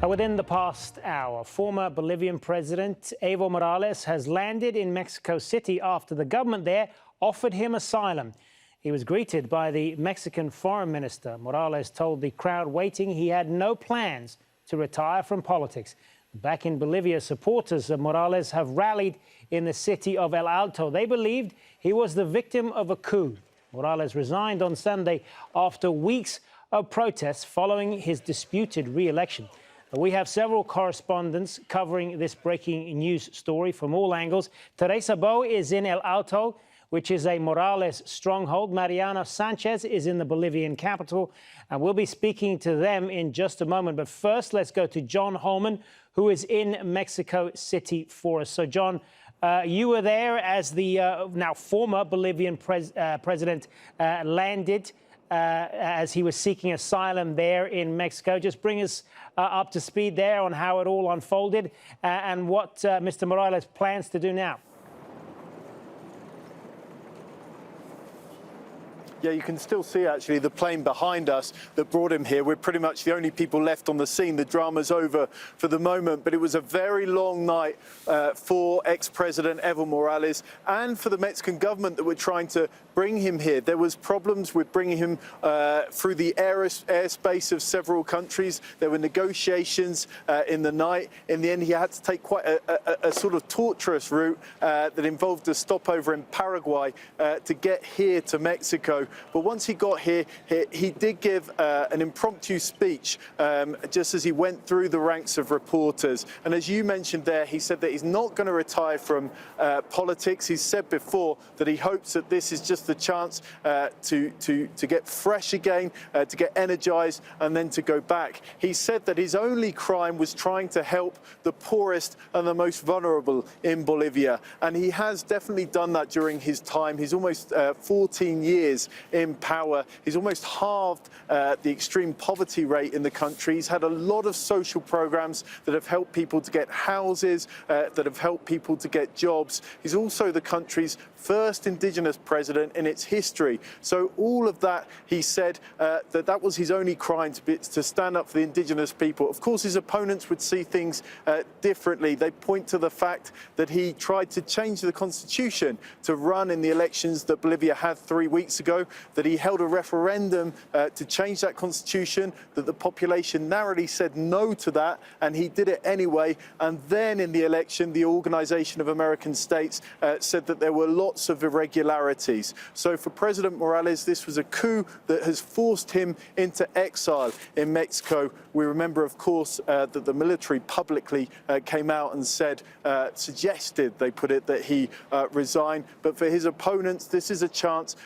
Within the past hour, former Bolivian President Evo Morales has landed in Mexico City after the government there offered him asylum. He was greeted by the Mexican foreign minister. Morales told the crowd waiting he had no plans to retire from politics. Back in Bolivia, supporters of Morales have rallied in the city of El Alto. They believed he was the victim of a coup. Morales resigned on Sunday after weeks of protests following his disputed re-election. We have several correspondents covering this breaking news story from all angles. Teresa is in El Alto, which is a Morales stronghold. Mariana Sanchez is in the Bolivian capital, and we'll be speaking to them in just a moment. But first, let's go to John Holman, who is in Mexico City for us. So, John, you were there as the now former Bolivian president landed as he was seeking asylum there in Mexico. Just bring us up to speed there on how it all unfolded and what Mr. Morales plans to do now. Yeah, you can still see, actually, the plane behind us that brought him here. We're pretty much the only people left on the scene. The drama's over for the moment, but it was a very long night for ex-President Evo Morales and for the Mexican government that were trying to bring him here. There was problems with bringing him through the airspace of several countries. There were negotiations in the night. In the end, he had to take quite a sort of torturous route that involved a stopover in Paraguay to get here to Mexico. But once he got here, he did give an impromptu speech just as he went through the ranks of reporters. And as you mentioned there, he said that he's not going to retire from politics. He's said before that he hopes that this is just the chance to get fresh again, to get energized, and then to go back. He said that his only crime was trying to help the poorest and the most vulnerable in Bolivia. And he has definitely done that during his time. He's almost 14 years in power. He's almost halved the extreme poverty rate in the country. He's had a lot of social programs that have helped people to get houses, that have helped people to get jobs. He's also the country's first indigenous president in its history. So all of that, he said that was his only crime, to stand up for the indigenous people. Of course, his opponents would see things differently. They point to the fact that he tried to change the constitution to run in the elections that Bolivia had 3 weeks ago, that he held a referendum to change that constitution, that the population narrowly said no to that, and he did it anyway. And then in the election, the Organization of American States said that there were lots of irregularities. So for President Morales, this was a coup that has forced him into exile in Mexico. We remember, of course, that the military publicly came out and said, suggested, they put it, that he resign. But for his opponents, this is a chance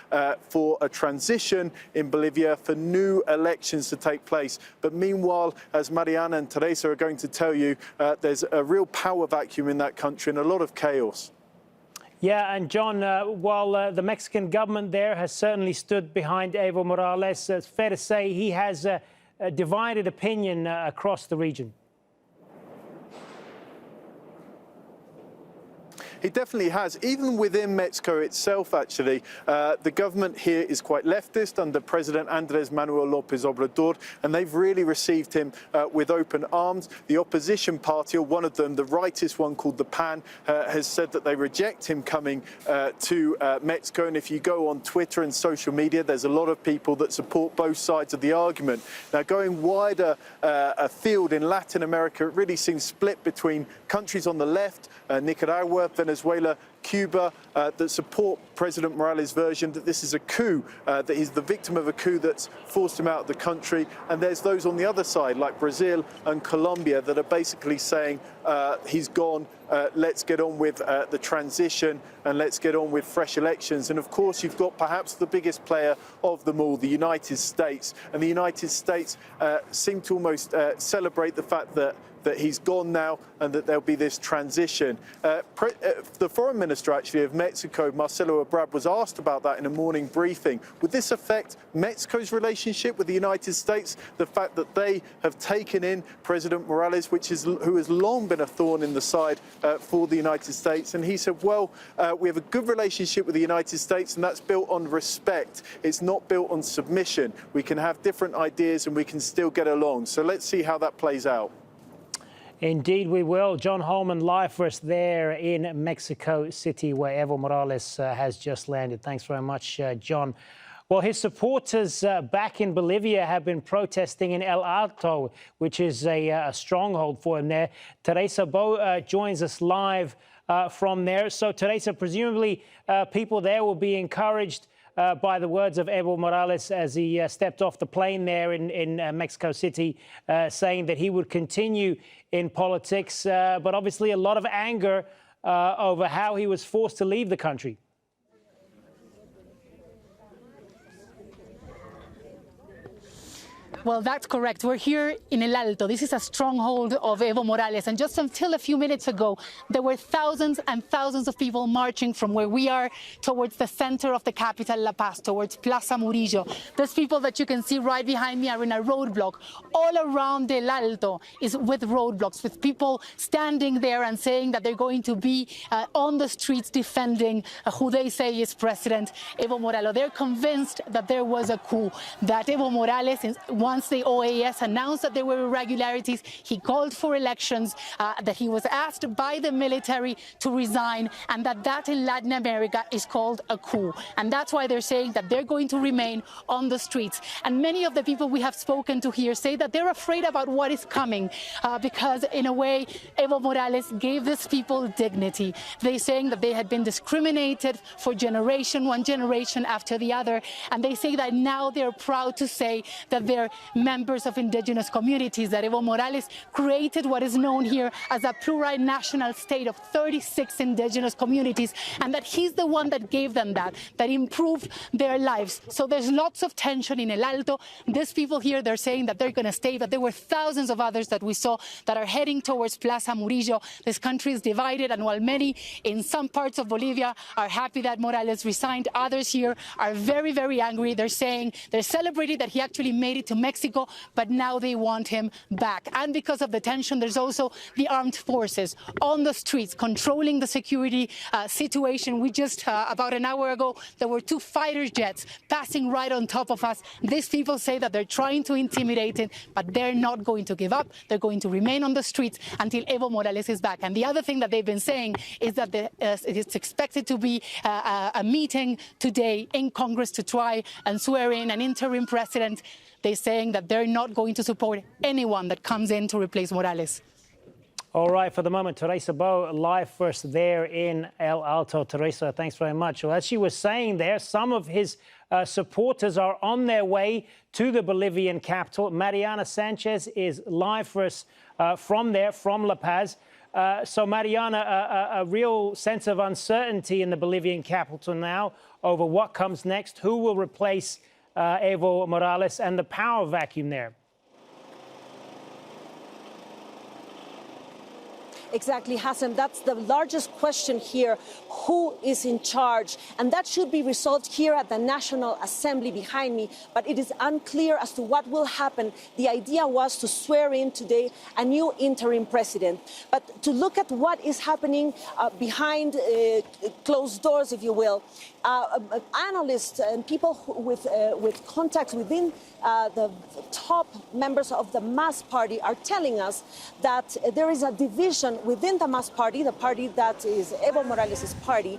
for a transition in Bolivia, for new elections to take place. But meanwhile, as Mariana and Teresa are going to tell you, there's a real power vacuum in that country and a lot of chaos. Yeah, and John, while the Mexican government there has certainly stood behind Evo Morales, it's fair to say he has a divided opinion across the region. He definitely has. Even within Mexico itself, actually, the government here is quite leftist under President Andrés Manuel López Obrador, and they've really received him with open arms. The opposition party, or one of them, the rightist one called the PAN, has said that they reject him coming to Mexico. And if you go on Twitter and social media, there's a lot of people that support both sides of the argument. Now, going wider afield in Latin America, it really seems split between countries on the left, Nicaragua, Venezuela, Cuba, that support President Morales' version that this is a coup, that he's the victim of a coup that's forced him out of the country. And there's those on the other side, like Brazil and Colombia, that are basically saying he's gone, let's get on with the transition and let's get on with fresh elections. And of course, you've got perhaps the biggest player of them all, the United States. And the United States seem to almost celebrate the fact that he's gone now and that there'll be this transition. The foreign minister, actually, of Mexico, Marcelo Ebrard, was asked about that in a morning briefing. Would this affect Mexico's relationship with the United States, the fact that they have taken in President Morales, who has long been a thorn in the side for the United States? And he said, well, we have a good relationship with the United States, and that's built on respect. It's not built on submission. We can have different ideas and we can still get along. So let's see how that plays out. Indeed, we will. John Holman live for us there in Mexico City, where Evo Morales has just landed. Thanks very much, John. Well, his supporters back in Bolivia have been protesting in El Alto, which is a stronghold for him there. Teresa joins us live from there. So, Teresa, presumably people there will be encouraged by the words of Evo Morales as he stepped off the plane there in Mexico City, saying that he would continue in politics, but obviously a lot of anger over how he was forced to leave the country. Well, that's correct. We're here in El Alto. This is a stronghold of Evo Morales. And just until a few minutes ago, there were thousands and thousands of people marching from where we are towards the center of the capital, La Paz, towards Plaza Murillo. Those people that you can see right behind me are in a roadblock. All around El Alto is with roadblocks, with people standing there and saying that they're going to be on the streets defending who they say is President Evo Morales. They're convinced that there was a coup, that Evo Morales, once the OAS announced that there were irregularities, he called for elections, that he was asked by the military to resign, and that in Latin America is called a coup. And that's why they're saying that they're going to remain on the streets. And many of the people we have spoken to here say that they're afraid about what is coming, because in a way, Evo Morales gave these people dignity. They're saying that they had been discriminated for one generation after the other. And they say that now they're proud to say that they're members of indigenous communities, that Evo Morales created what is known here as a plurinational state of 36 indigenous communities, and that he's the one that gave them that improved their lives. So there's lots of tension in El Alto. These people here, they're saying that they're going to stay, but there were thousands of others that we saw that are heading towards Plaza Murillo. This country is divided, and while many in some parts of Bolivia are happy that Morales resigned, others here are very, very angry. They're saying, they're celebrating that he actually made it to Mexico, but now they want him back. And because of the tension, there's also the armed forces on the streets controlling the security situation. We just, about an hour ago, there were 2 fighter jets passing right on top of us. These people say that they're trying to intimidate it, but they're not going to give up. They're going to remain on the streets until Evo Morales is back. And the other thing that they've been saying is that it's expected to be a meeting today in Congress to try and swear in an interim president. They're saying that they're not going to support anyone that comes in to replace Morales. All right, for the moment, Teresa live first there in El Alto. Teresa, thanks very much. Well, as she was saying there, some of his supporters are on their way to the Bolivian capital. Mariana Sanchez is live for us from there, from La Paz. So, Mariana, a real sense of uncertainty in the Bolivian capital now over what comes next, who will replace Evo Morales, and the power vacuum there. Exactly, Hassan. That's the largest question here. Who is in charge? And that should be resolved here at the National Assembly behind me. But it is unclear as to what will happen. The idea was to swear in today a new interim president. But to look at what is happening behind closed doors, if you will, analysts and people with contacts within the top members of the MAS party are telling us that there is a division within the MAS party, the party that is Evo Morales' party,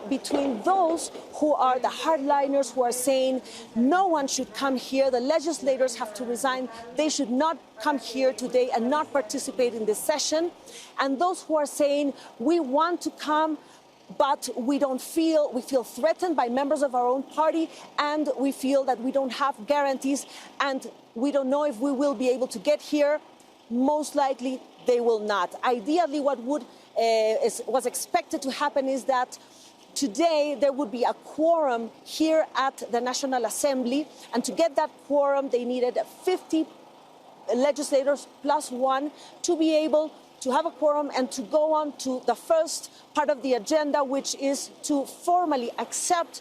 between those who are the hardliners who are saying no one should come here, the legislators have to resign, they should not come here today and not participate in this session, and those who are saying we want to come, but we feel threatened by members of our own party, and we feel that we don't have guarantees, and we don't know if we will be able to get here. Most likely they will not. Ideally, what was expected to happen is that today there would be a quorum here at the National Assembly, and to get that quorum they needed 50 legislators plus 1 to be able to have a quorum and to go on to the first part of the agenda, which is to formally accept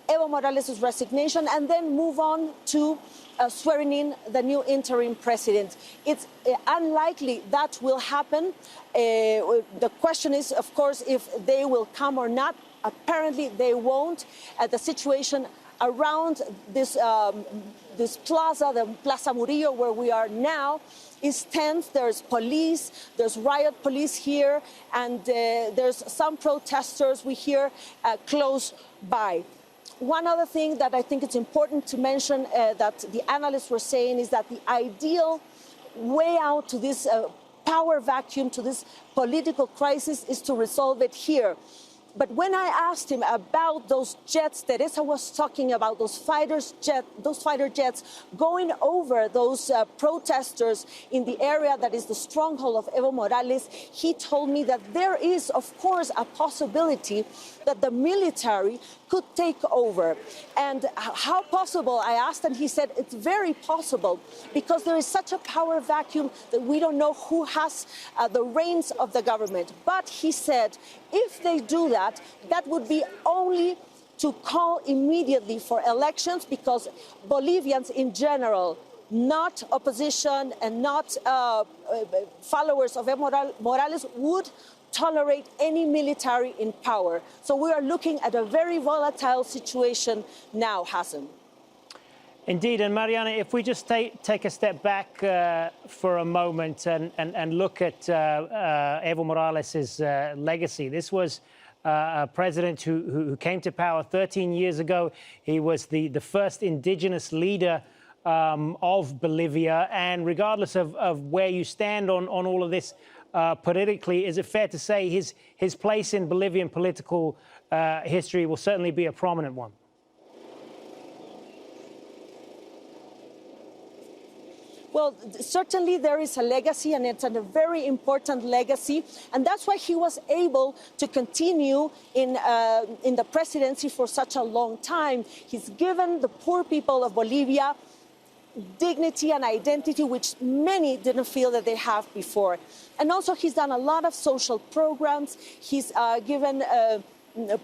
Evo Morales' resignation and then move on to swearing in the new interim president. It's unlikely that will happen. The question is, of course, if they will come or not. Apparently, they won't. The situation around this plaza, the Plaza Murillo, where we are now, is tense. There's police, there's riot police here, and there's some protesters we hear close by. One other thing that I think it's important to mention that the analysts were saying is that the ideal way out to this power vacuum, to this political crisis, is to resolve it here. But when I asked him about those jets, Teresa was talking about those fighter jets going over those protesters in the area that is the stronghold of Evo Morales, he told me that there is, of course, a possibility that the military could take over. And how possible, I asked, and he said it's very possible because there is such a power vacuum that we don't know who has the reins of the government. But he said if they do that, that would be only to call immediately for elections, because Bolivians in general, not opposition and not followers of Evo Morales, would tolerate any military in power. So we are looking at a very volatile situation now, Hassan. Indeed, and Mariana, if we just take a step back for a moment and look at Evo Morales' legacy. This was a president who came to power 13 years ago. He was the first indigenous leader of Bolivia. And regardless of where you stand on all of this politically, is it fair to say his place in Bolivian political history will certainly be a prominent one? Well, certainly there is a legacy, and it's a very important legacy, and that's why he was able to continue in the presidency for such a long time. He's given the poor people of Bolivia dignity and identity, which many didn't feel that they have before. And also, he's done a lot of social programs. He's given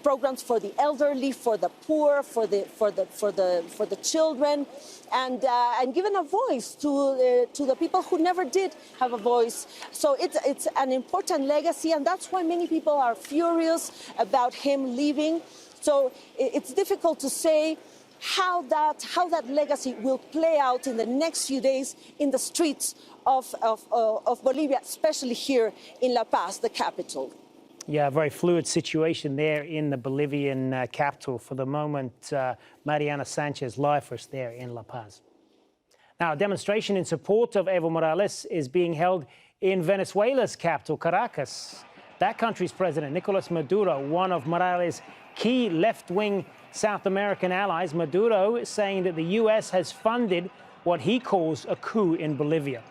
programs for the elderly, for the poor, for the children, and given a voice to the people who never did have a voice. So it's an important legacy, and that's why many people are furious about him leaving. So it's difficult to say how that legacy will play out in the next few days in the streets of Bolivia, especially here in La Paz, the capital. Yeah, a very fluid situation there in the Bolivian capital. For the moment, Mariana Sanchez live for us there in La Paz. Now, a demonstration in support of Evo Morales is being held in Venezuela's capital, Caracas. That country's president, Nicolas Maduro, one of Morales' key left-wing South American allies. Maduro is saying that the U.S. has funded what he calls a coup in Bolivia.